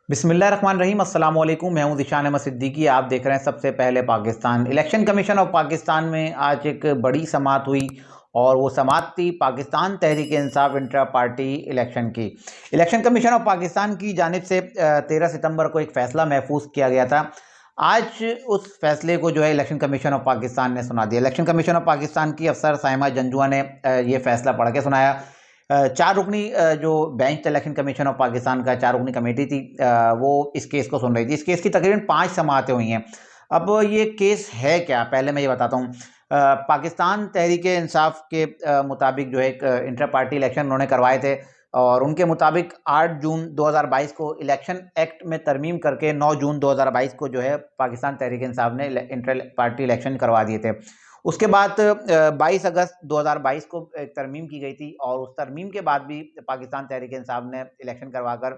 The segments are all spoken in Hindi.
बिस्मिल्लाहिर्रहमानिर्रहीम अस्सलाम वालेकुम। मैं हूं ज़ीशान अहमद सिद्दीकी। आप देख रहे हैं सबसे पहले Pakistan. Election commission of Pakistan में आज एक बड़ी समाअत हुई और वो समाअत थी Pakistan Tehreek Insaf intra party election की। इलेक्शन कमीशन ऑफ पाकिस्तान की जानिब से 13 सितंबर को एक फ़ैसला महफूज किया गया था। आज उस फैसले को जो है इलेक्शन कमीशन ऑफ पाकिस्तान ने सुना दिया। इलेक्शन कमीशन ऑफ पाकिस्तान की अफसर साइमा जंजुआ ने ये फैसला पढ़ के सुनाया। चार रुकनी जो bench election commission of Pakistan का चार रुकनी कमेटी थी, वो इस केस को सुन रही थी। इस केस की तकरीबन 5 समाअतें हुई हैं। अब ये केस है क्या, पहले मैं ये बताता हूँ। पाकिस्तान तहरीक इंसाफ के मुताबिक जो है एक इंटर पार्टी इलेक्शन उन्होंने करवाए थे और उनके मुताबिक 8 जून 2022 को इलेक्शन एक्ट में तरमीम करके 9 जून 2022 को जो है पाकिस्तान तहरीक इंसाफ ने इंटर पार्टी इलेक्शन करवा दिए थे। उसके बाद 22 अगस्त 2022 को एक तरमीम की गई थी और उस तरमीम के बाद भी पाकिस्तान तहरीक इंसाफ ने इलेक्शन करवाकर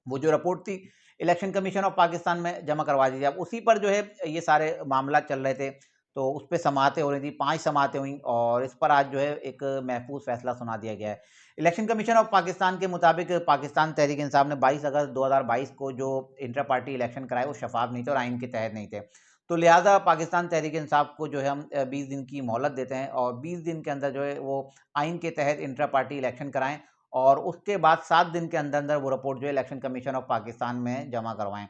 वो जो रिपोर्ट थी इलेक्शन कमीशन ऑफ पाकिस्तान में जमा करवा दी थी। अब उसी पर जो है ये सारे मामला चल रहे थे, तो उस पर समाअतें हो रही थी। 5 समाअतें हुई और इस पर आज जो है एक महफूज फैसला सुना दिया गया है। इलेक्शन कमीशन ऑफ पाकिस्तान के मुताबिक पाकिस्तान तहरीक इंसाफ ने 22 अगस्त 2022 को जो इंटर पार्टी इलेक्शन कराए वो शफाफ नहीं थे और आइन के तहत नहीं थे। तो लिहाजा पाकिस्तान तहरीक इंसाफ को जो है हम 20 दिन की मोहलत देते हैं और 20 दिन के अंदर जो है वो आइन के तहत इंटर पार्टी इलेक्शन कराएं और उसके बाद 7 दिन के अंदर अंदर वो रिपोर्ट जो है इलेक्शन कमीशन ऑफ पाकिस्तान में जमा करवाएं।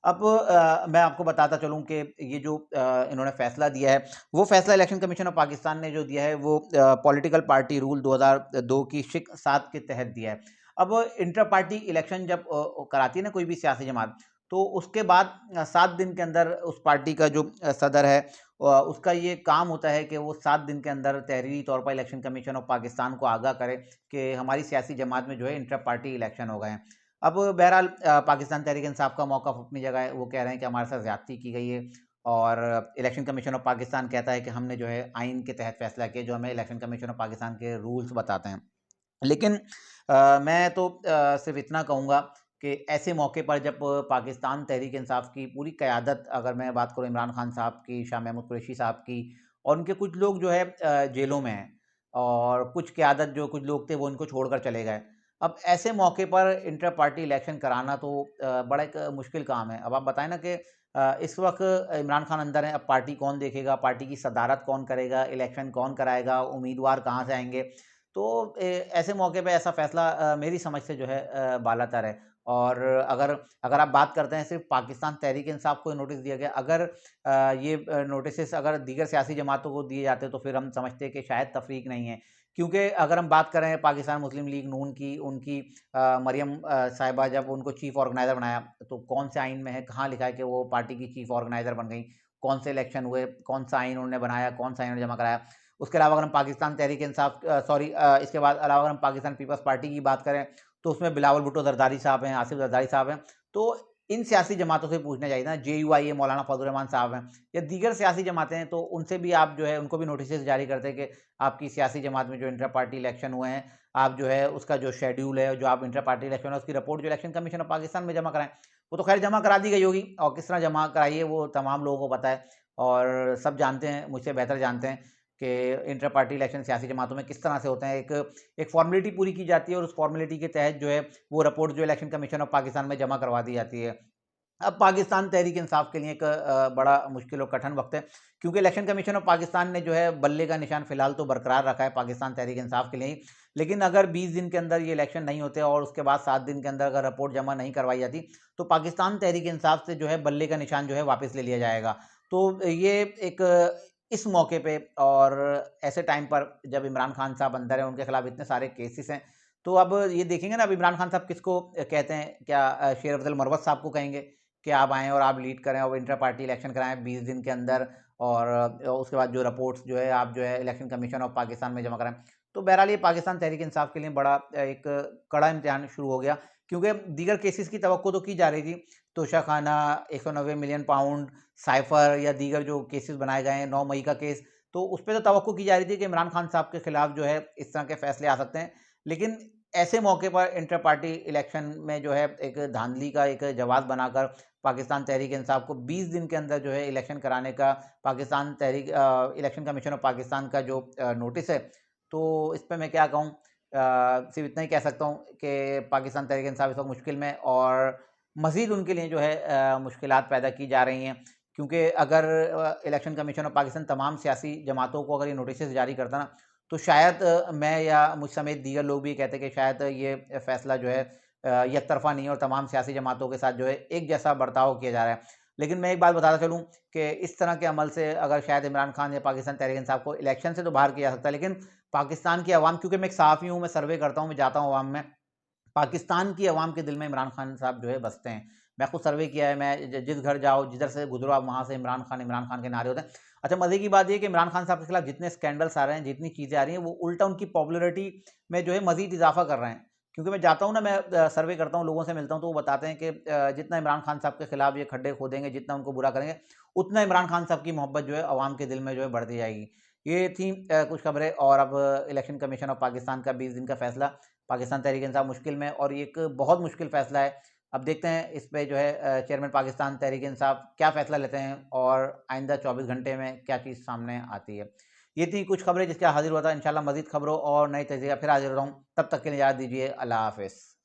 अब मैं आपको बताता चलूं कि ये जो इन्होंने फैसला दिया है, वो फैसला इलेक्शन कमीशन ऑफ पाकिस्तान ने जो दिया है वो पॉलिटिकल पार्टी रूल 2002 की शिक 7 के तहत दिया है। अब इंटर पार्टी इलेक्शन जब कराती है ना कोई भी सियासी जमात, तो उसके बाद 7 दिन के अंदर उस पार्टी का जो सदर है उसका ये काम होता है कि वो 7 दिन के अंदर तहरीरी तौर पर इलेक्शन कमीशन ऑफ पाकिस्तान को आगाह करे कि हमारी सियासी जमात में जो है इंटर पार्टी इलेक्शन हो गए हैं। अब बहरहाल पाकिस्तान तहरीक इंसाफ का मौक़िफ़ अपनी जगह है। वो कह रहे हैं कि हमारे साथ ज़्यादती की गई है और इलेक्शन कमीशन ऑफ पाकिस्तान कहता है कि हमने जो है आइन के तहत फ़ैसला किया जो हमें इलेक्शन कमीशन ऑफ पाकिस्तान के रूल्स बताते हैं। लेकिन मैं तो सिर्फ इतना कहूँगा कि ऐसे मौके पर जब पाकिस्तान तहरीक इंसाफ की पूरी क़यादत, अगर मैं बात करूँ इमरान खान साहब की, शाह महमूद कुरैशी साहब की और उनके कुछ लोग जो है जेलों में हैं और कुछ क़यादत जो कुछ लोग थे वो इनको छोड़कर चले गए। अब ऐसे मौके पर इंटर पार्टी इलेक्शन कराना तो बड़ा एक मुश्किल काम है। अब आप बताएँ ना कि इस वक़्त इमरान खान अंदर हैं, अब पार्टी कौन देखेगा, पार्टी की सदारत कौन करेगा, इलेक्शन कौन कराएगा, उम्मीदवार कहाँ से आएँगे। तो ऐसे मौके पे ऐसा फ़ैसला मेरी समझ से जो है बालातर है। और अगर अगर आप बात करते हैं सिर्फ़ पाकिस्तान तहरीक इंसाफ को नोटिस दिया गया, अगर ये नोटिसेस अगर दीगर सियासी जमातों को दिए जाते तो फिर हम समझते हैं कि शायद तफ़रीक नहीं है। क्योंकि अगर हम बात करें पाकिस्तान मुस्लिम लीग नून की, उनकी मरियम साहिबा जब उनको चीफ़ ऑर्गेनाइज़र बनाया, तो कौन से आइन में है, कहाँ लिखा है कि वो पार्टी की चीफ़ ऑर्गेनाइज़र बन गईं? कौन से इलेक्शन हुए, कौन-सा आइन उन्होंने बनाया, कौन-सा आइन उन्होंने जमा कराया? उसके अलावा अगर हम पाकिस्तान तहरीक इंसाफ इसके बाद अलावा अगर हम पाकिस्तान पीपल्स पार्टी की बात करें, तो उसमें बिलावल भुट्टो ज़रदारी साहब हैं, आसिफ ज़रदारी साहब हैं। तो इन सियासी जमातों से पूछना चाहिए ना, जेयूआई मौलाना फजल रहमान साहब हैं या दीगर सियासी जमातें हैं, तो उनसे भी आप जो है उनको भी नोटिसेस जारी करते हैं कि आपकी सियासी जमात में जो इंटर पार्टी इलेक्शन हुए हैं, आप जो है उसका जो शेड्यूल है, जो आप इंटर पार्टी इलेक्शन है, उसकी रिपोर्ट जो इलेक्शन कमीशन ऑफ पाकिस्तान में जमा कराएँ। वो तो खैर जमा करा दी गई होगी और किस तरह जमा कराई है वो तमाम लोगों को पता है और सब जानते हैं, मुझसे बेहतर जानते हैं कि इंटर पार्टी इलेक्शन सियासी जमातों में किस तरह से होते हैं। एक फ़ॉर्मेलिटी पूरी की जाती है और उस फ़ॉर्मेलिटी के तहत जो है वो रिपोर्ट जो इलेक्शन कमीशन ऑफ पाकिस्तान में जमा करवा दी जाती है। अब पाकिस्तान तहरीक इंसाफ के लिए एक बड़ा मुश्किल और कठिन वक्त है, क्योंकि इलेक्शन कमीशन ऑफ पाकिस्तान ने जो है बल्ले का निशान फिलहाल तो बरकरार रखा है पाकिस्तान तहरीक इंसाफ के लिए ही। लेकिन अगर 20 दिन के अंदर ये इलेक्शन नहीं होते और उसके बाद 7 दिन के अंदर अगर रिपोर्ट जमा नहीं करवाई जाती, तो पाकिस्तान तहरीक इंसाफ से जो है बल्ले का निशान जो है वापस ले लिया जाएगा। तो ये एक इस मौके पे और ऐसे टाइम पर जब इमरान खान साहब अंदर हैं, उनके खिलाफ इतने सारे केसेस हैं, तो अब ये देखेंगे ना, अब इमरान खान साहब किसको कहते हैं, क्या शेर अफजल मरवत साहब को कहेंगे कि आप आएँ और आप लीड करें और इंटर पार्टी इलेक्शन कराएँ 20 दिन के अंदर और उसके बाद जो रिपोर्ट्स जो है आप जो है इलेक्शन कमीशन ऑफ पाकिस्तान में जमा कराएँ। तो बहरहाल ये पाकिस्तान तहरीक इंसाफ के लिए बड़ा एक कड़ा इम्तिहान शुरू हो गया, क्योंकि दीगर केसेस की तवक्को तो की जा रही थी, तोशाखाना, 190 मिलियन पाउंड, साइफ़र या दीगर जो केसेस बनाए गए हैं, 9 मई का केस, तो उस पे तो तवक्को की जा रही थी कि इमरान खान साहब के खिलाफ जो है इस तरह के फैसले आ सकते हैं। लेकिन ऐसे मौके पर इंटर पार्टी इलेक्शन में जो है एक धांधली का एक जवाब बनाकर पाकिस्तान तहरीक इंसाफ को 20 दिन के अंदर जो है इलेक्शन कराने का Pakistan Tehreek election commission of Pakistan का जो नोटिस है, तो इस पे मैं क्या कहूँ, सिर्फ इतना ही कह सकता हूँ कि पाकिस्तान तहरीक इंसाफ इस वक्त मुश्किल में और मज़ीद उनके लिए जो है मुश्किलात पैदा की जा रही हैं। क्योंकि अगर इलेक्शन कमीशन ऑफ पाकिस्तान तमाम सियासी जमातों को अगर ये नोटिसेस जारी करता ना, तो शायद मैं या मुझ समेत दीगर लोग भी कहते कि शायद ये फ़ैसला जो है एक तरफ़ा नहीं है और तमाम सियासी जमातों के साथ जो है एक जैसा बर्ताव किया जा रहा है। लेकिन मैं एक बात बताता चलूँ कि इस तरह के अमल से अगर शायद इमरान खान या पाकिस्तान तहरीक-ए-इंसाफ को इलेक्शन से तो बाहर किया जा सकता है, लेकिन पाकिस्तान की अवाम, क्योंकि मैं एक सहाफ़ी हूँ, मैं सर्वे करता हूँ, मैं जाता हूँ अवाम में, पाकिस्तान की अवाम के दिल में इमरान खान साहब जो है बसते हैं। मैं खुद सर्वे किया है, मैं जिस घर जाओ, जिधर से गुज़रो आप, वहाँ से इमरान खान के नारे होते हैं। अच्छा, मज़े की बात ये है कि इमरान खान साहब के खिलाफ जितने स्कैंडल्स आ रहे हैं, जितनी चीज़ें आ रही हैं, वो उल्टा उनकी पॉपुलैरिटी में जो है मज़ीद इज़ाफ़ा कर रहे हैं। क्योंकि मैं जाता हूँ ना, मैं सर्वे करता हूँ, लोगों से मिलता हूँ, तो वो बताते हैं कि जितना इमरान खान साहब के खिलाफ ये खड्डे खोदेंगे, जितना उनको बुरा करेंगे, उतना इमरान खान साहब की मोहब्बत जो है अवाम के दिल में जो है बढ़ती जाएगी। ये थी कुछ खबरें। और अब इलेक्शन कमीशन ऑफ पाकिस्तान का 20 दिन का फैसला, पाकिस्तान तहरीक-ए-इंसाफ मुश्किल में, और ये एक बहुत मुश्किल फैसला है। अब देखते हैं इस पे जो है चेयरमैन पाकिस्तान तहरीक-ए-इंसाफ क्या फैसला लेते हैं और आइंदा 24 घंटे में क्या चीज़ सामने आती है। ये थी कुछ खबरें जिसके हाज़िर हुआ था। इंशाल्लाह मज़ीद खबरों और नए तज़िया फिर हाज़िर हो रहा हूँ। तब तक के लिए इजाज़त दीजिए। अल्लाह हाफ़िज़।